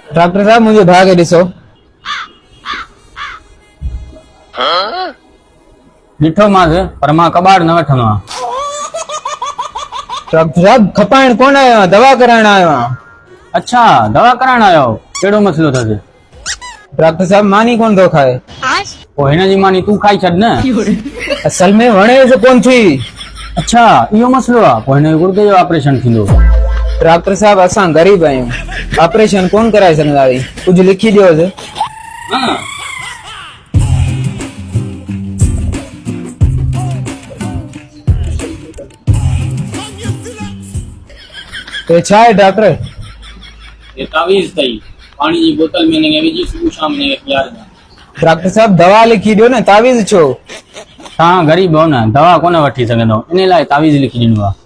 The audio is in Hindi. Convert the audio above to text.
डॉक्टर साहब मुझे भागे ॾिसो। ॾिठो मांसि पर मां कबाड़ न वठंदो आहियां। डॉक्टर साहब खपाइण कोन आयो आहियां, दवा कराइण आयो आहियां। अच्छा दवा कराइण आयो हो? कहिड़ो मसइलो अथसि? डॉक्टर साहब मानी कोन थो खाए। पोइ हिन जी मानी तूं खाई छॾ न। असल में वणेसि कोन थी। अच्छा इहो मसइलो आहे, पोइ हिन जो गुर्दे जो ऑपरेशन थींदो। डॉक्टर साहब असां गरीब आहियूं, ऑपरेशन कोन कराए सघंदासीं, कुझु लिखी ॾियोसि। तो छा है डॉक्टर? ये तावीज़ अथई, पानी जी बोतल में हिनखे विझी सुबुह शाम हिनखे पीआरिजांइ। डॉक्टर साहब दवा लिखी ॾियो न, तावीज़ छो? तव्हां ग़रीब हो न, दवा कोन वठी सघंदो, इन लाइ तावीज़ लिखी ॾिनो आहे।